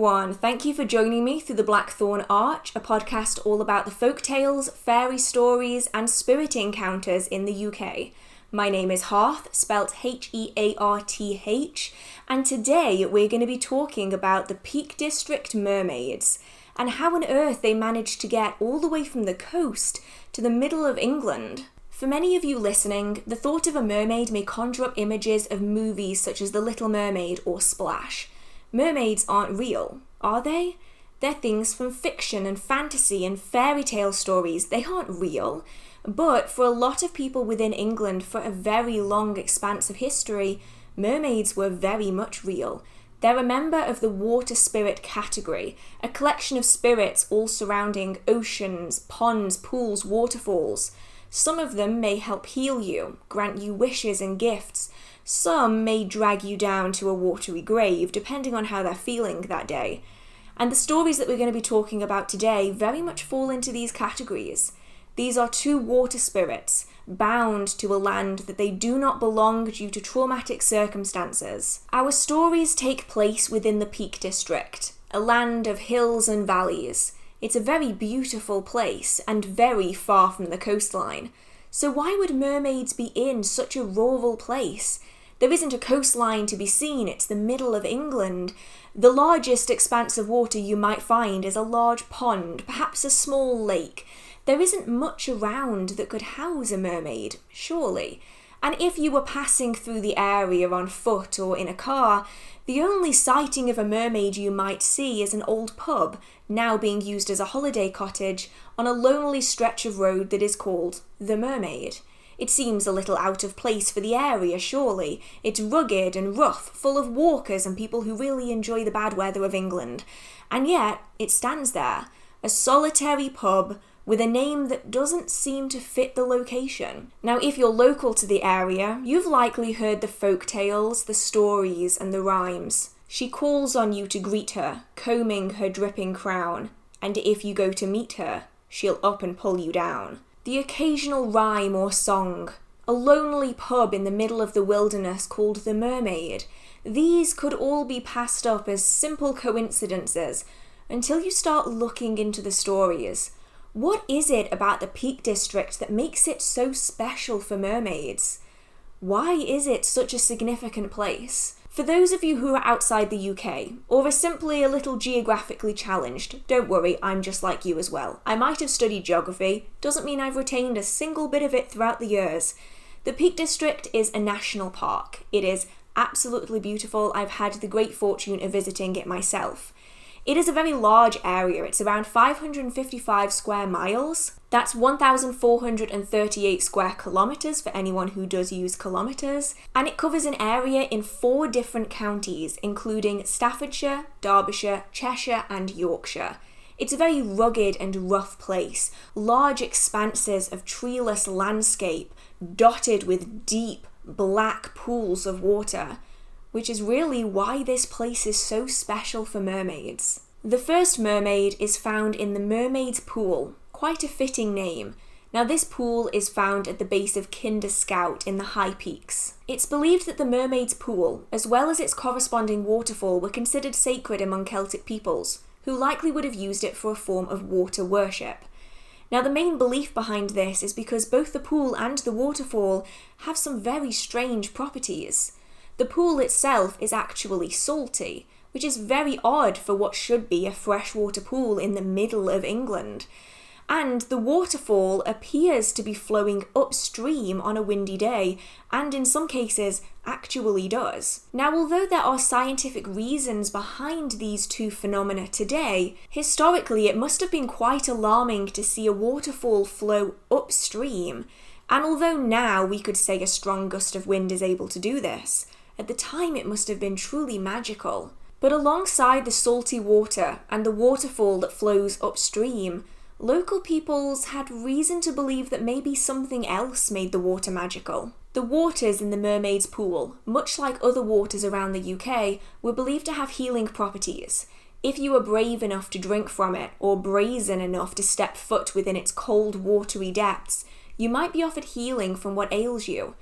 everyone. Thank you for joining me through the Blackthorn Arch, a podcast all about the folk tales, fairy stories, and spirit encounters in the UK. My name is Hearth, spelt Hearth, and today we're going to be talking about the Peak District Mermaids and how on earth they managed to get all the way from the coast to the middle of England. For many of you listening, the thought of a mermaid may conjure up images of movies such as The Little Mermaid or Splash. Mermaids aren't real, are they? They're things from fiction and fantasy and fairy tale stories. They aren't real. But for a lot of people within England for a very long expanse of history, mermaids were very much real. They're a member of the water spirit category, a collection of spirits all surrounding oceans, ponds, pools, waterfalls. Some of them may help heal you, grant you wishes and gifts. Some may drag you down to a watery grave, depending on how they're feeling that day. And the stories that we're going to be talking about today very much fall into these categories. These are two water spirits, bound to a land that they do not belong due to traumatic circumstances. Our stories take place within the Peak District, a land of hills and valleys. It's a very beautiful place and very far from the coastline. So why would mermaids be in such a rural place? There isn't a coastline to be seen, it's the middle of England. The largest expanse of water you might find is a large pond, perhaps a small lake. There isn't much around that could house a mermaid, surely. And if you were passing through the area on foot or in a car, the only sighting of a mermaid you might see is an old pub, now being used as a holiday cottage, on a lonely stretch of road that is called the Mermaid. It seems a little out of place for the area, surely. It's rugged and rough, full of walkers and people who really enjoy the bad weather of England. And yet, it stands there, a solitary pub with a name that doesn't seem to fit the location. Now, if you're local to the area, you've likely heard the folk tales, the stories, and the rhymes. She calls on you to greet her, combing her dripping crown, and if you go to meet her, she'll up and pull you down. The occasional rhyme or song, a lonely pub in the middle of the wilderness called the Mermaid. These could all be passed up as simple coincidences until you start looking into the stories. What is it about the Peak District that makes it so special for mermaids? Why is it such a significant place? For those of you who are outside the UK, or are simply a little geographically challenged, don't worry, I'm just like you as well. I might have studied geography, doesn't mean I've retained a single bit of it throughout the years. The Peak District is a national park. It is absolutely beautiful. I've had the great fortune of visiting it myself. It is a very large area. It's around 555 square miles. That's 1,438 square kilometres for anyone who does use kilometres. And it covers an area in 4 different counties, including Staffordshire, Derbyshire, Cheshire and Yorkshire. It's a very rugged and rough place. Large expanses of treeless landscape dotted with deep, black pools of water, which is really why this place is so special for mermaids. The first mermaid is found in the Mermaids Pool, quite a fitting name. Now this pool is found at the base of Kinder Scout in the High Peaks. It's believed that the Mermaids Pool, as well as its corresponding waterfall, were considered sacred among Celtic peoples, who likely would have used it for a form of water worship. Now the main belief behind this is because both the pool and the waterfall have some very strange properties. The pool itself is actually salty, which is very odd for what should be a freshwater pool in the middle of England. And the waterfall appears to be flowing upstream on a windy day, and in some cases actually does. Now, although there are scientific reasons behind these two phenomena today, historically it must have been quite alarming to see a waterfall flow upstream. And although now we could say a strong gust of wind is able to do this, at the time it must have been truly magical. But alongside the salty water and the waterfall that flows upstream, local peoples had reason to believe that maybe something else made the water magical. The waters in the Mermaids Pool, much like other waters around the UK, were believed to have healing properties. If you were brave enough to drink from it, or brazen enough to step foot within its cold, watery depths, you might be offered healing from what ails you.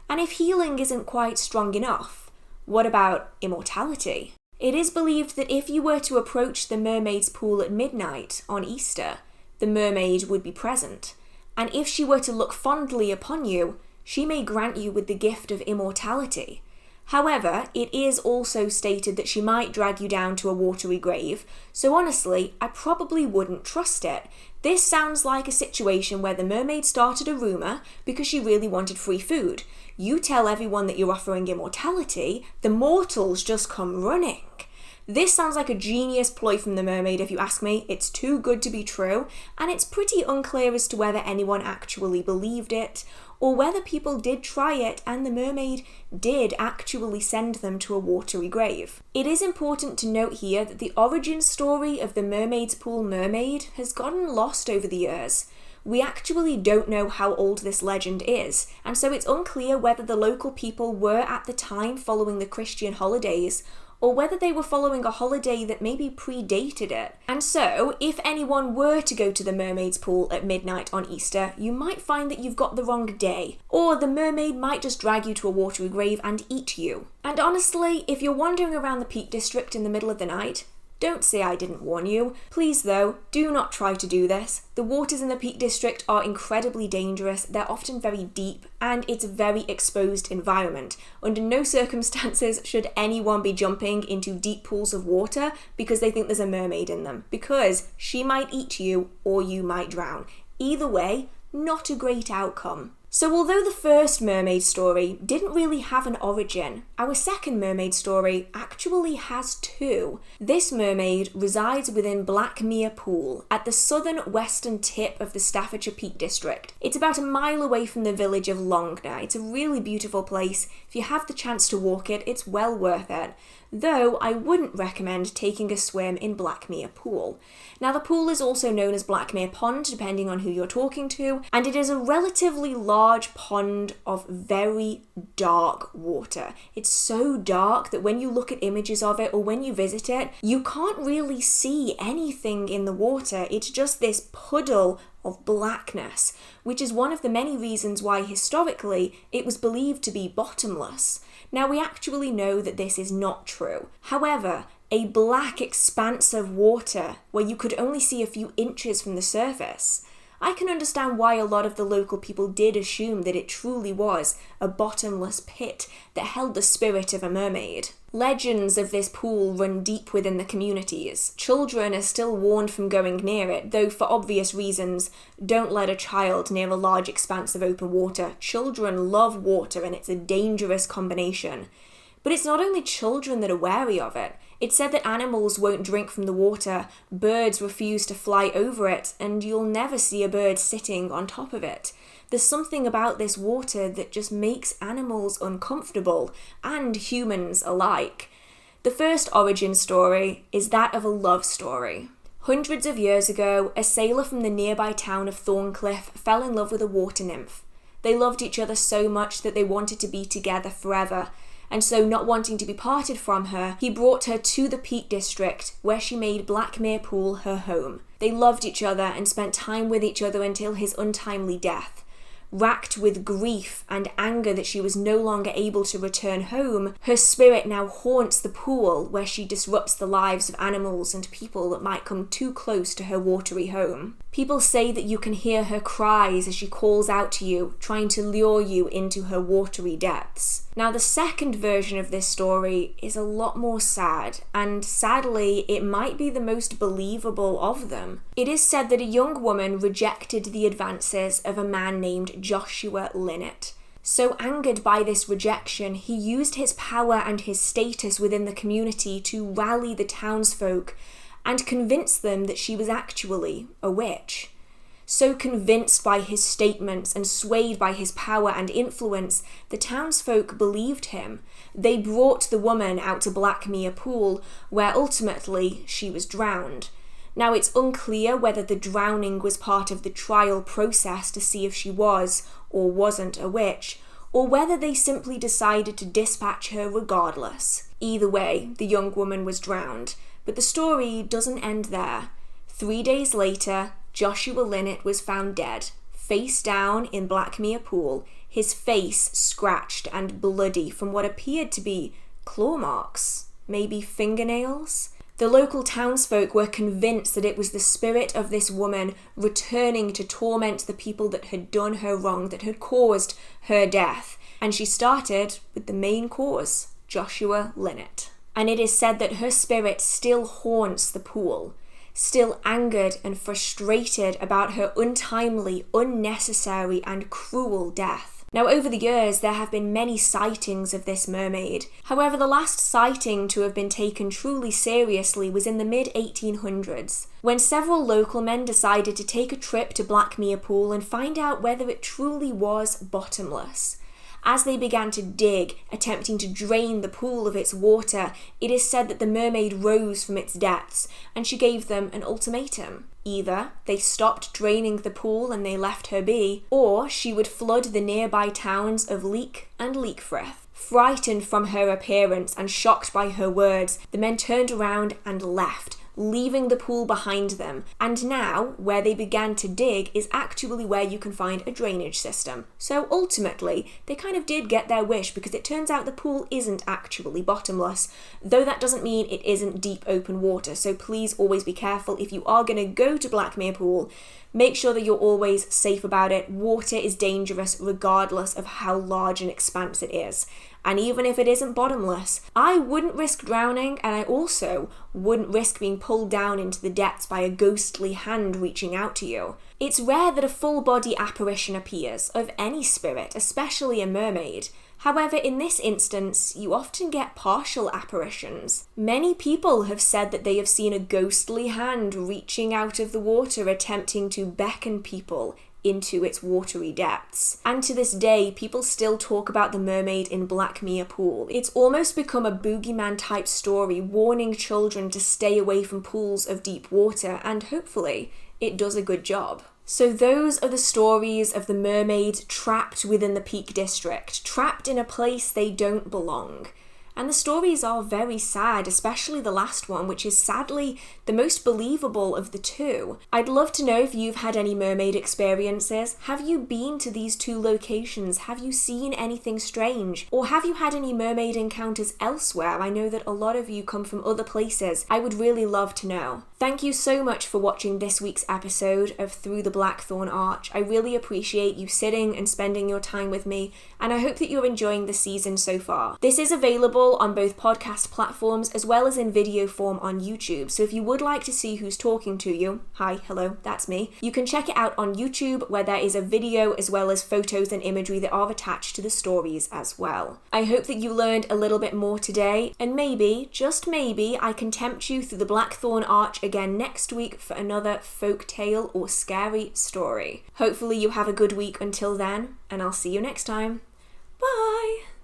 And if healing isn't quite strong enough, what about immortality? It is believed that if you were to approach the Mermaid's Pool at midnight on Easter, the mermaid would be present, and if she were to look fondly upon you, she may grant you with the gift of immortality. However, it is also stated that she might drag you down to a watery grave, so honestly, I probably wouldn't trust it. This sounds like a situation where the mermaid started a rumour because she really wanted free food. You tell everyone that you're offering immortality, the mortals just come running. This sounds like a genius ploy from the mermaid if you ask me. It's too good to be true, and it's pretty unclear as to whether anyone actually believed it, or whether people did try it and the mermaid did actually send them to a watery grave. It is important to note here that the origin story of the Mermaid's Pool mermaid has gotten lost over the years. We actually don't know how old this legend is, and so it's unclear whether the local people were at the time following the Christian holidays, or whether they were following a holiday that maybe predated it. And so, if anyone were to go to the Mermaid's Pool at midnight on Easter, you might find that you've got the wrong day, or the mermaid might just drag you to a watery grave and eat you. And honestly, if you're wandering around the Peak District in the middle of the night, don't say I didn't warn you. Please though, do not try to do this. The waters in the Peak District are incredibly dangerous, they're often very deep, and it's a very exposed environment. Under no circumstances should anyone be jumping into deep pools of water because they think there's a mermaid in them, because she might eat you or you might drown. Either way, not a great outcome. So although the first mermaid story didn't really have an origin, our second mermaid story actually has two. This mermaid resides within Blackmere Pool at the southern western tip of the Staffordshire Peak District. It's about a mile away from the village of Longner. It's a really beautiful place. If you have the chance to walk it, it's well worth it. Though I wouldn't recommend taking a swim in Blackmere Pool. Now the pool is also known as Blackmere Pond, depending on who you're talking to, and it is a relatively large pond of very dark water. It's so dark that when you look at images of it or when you visit it, you can't really see anything in the water. It's just this puddle of blackness, which is one of the many reasons why historically it was believed to be bottomless. Now we actually know that this is not true. However, a black expanse of water where you could only see a few inches from the surface, I can understand why a lot of the local people did assume that it truly was a bottomless pit that held the spirit of a mermaid. Legends of this pool run deep within the communities. Children are still warned from going near it, though for obvious reasons, don't let a child near a large expanse of open water. Children love water and it's a dangerous combination. But it's not only children that are wary of it. It's said that animals won't drink from the water, birds refuse to fly over it, and you'll never see a bird sitting on top of it. There's something about this water that just makes animals uncomfortable, and humans alike. The first origin story is that of a love story. Hundreds of years ago, a sailor from the nearby town of Thorncliffe fell in love with a water nymph. They loved each other so much that they wanted to be together forever, and so not wanting to be parted from her, he brought her to the Peak District, where she made Blackmere Pool her home. They loved each other and spent time with each other until his untimely death. Racked with grief and anger that she was no longer able to return home, her spirit now haunts the pool where she disrupts the lives of animals and people that might come too close to her watery home. People say that you can hear her cries as she calls out to you, trying to lure you into her watery depths. Now, the second version of this story is a lot more sad, and sadly, it might be the most believable of them. It is said that a young woman rejected the advances of a man named Joshua Linnett. So angered by this rejection, he used his power and his status within the community to rally the townsfolk and convince them that she was actually a witch. So convinced by his statements and swayed by his power and influence, the townsfolk believed him. They brought the woman out to Blackmere Pool, where ultimately she was drowned. Now, it's unclear whether the drowning was part of the trial process to see if she was or wasn't a witch, or whether they simply decided to dispatch her regardless. Either way, the young woman was drowned. But the story doesn't end there. 3 days later, Joshua Linnett was found dead, face down in Blackmere Pool, his face scratched and bloody from what appeared to be claw marks. maybe fingernails. The local townsfolk were convinced that it was the spirit of this woman returning to torment the people that had done her wrong, that had caused her death. And she started with the main cause, Joshua Linnett. And it is said that her spirit still haunts the pool, still angered and frustrated about her untimely, unnecessary and cruel death. Now, over the years, there have been many sightings of this mermaid. However, the last sighting to have been taken truly seriously was in the mid-1800s, when several local men decided to take a trip to Blackmere Pool and find out whether it truly was bottomless. As they began to dig, attempting to drain the pool of its water, it is said that the mermaid rose from its depths, and she gave them an ultimatum. Either they stopped draining the pool and they left her be, or she would flood the nearby towns of Leek and Leekfrith. Frightened from her appearance and shocked by her words, the men turned around and left, leaving the pool behind them. And now, where they began to dig is actually where you can find a drainage system. So ultimately, they kind of did get their wish, because it turns out the pool isn't actually bottomless, though that doesn't mean it isn't deep open water. So please always be careful if you are going to go to Blackmere Pool. Make sure that you're always safe about it. Water is dangerous regardless of how large an expanse it is. And even if it isn't bottomless, I wouldn't risk drowning, and I also wouldn't risk being pulled down into the depths by a ghostly hand reaching out to you. It's rare that a full body apparition appears, of any spirit, especially a mermaid. However, in this instance, you often get partial apparitions. Many people have said that they have seen a ghostly hand reaching out of the water attempting to beckon people into its watery depths. And to this day, people still talk about the mermaid in Blackmere Pool. It's almost become a boogeyman type story, warning children to stay away from pools of deep water, and hopefully it does a good job. So those are the stories of the mermaids trapped within the Peak District, trapped in a place they don't belong. And the stories are very sad, especially the last one, which is sadly the most believable of the two. I'd love to know if you've had any mermaid experiences. Have you been to these two locations? Have you seen anything strange? Or have you had any mermaid encounters elsewhere? I know that a lot of you come from other places. I would really love to know. Thank you so much for watching this week's episode of Through the Blackthorn Arch. I really appreciate you sitting and spending your time with me, and I hope that you're enjoying the season so far. This is available on both podcast platforms as well as in video form on YouTube, so if you would like to see who's talking to you, hi, hello, that's me, you can check it out on YouTube, where there is a video as well as photos and imagery that are attached to the stories as well. I hope that you learned a little bit more today, and maybe, just maybe, I can tempt you through the Blackthorn Arch again next week for another folk tale or scary story. Hopefully you have a good week until then, and I'll see you next time. Bye!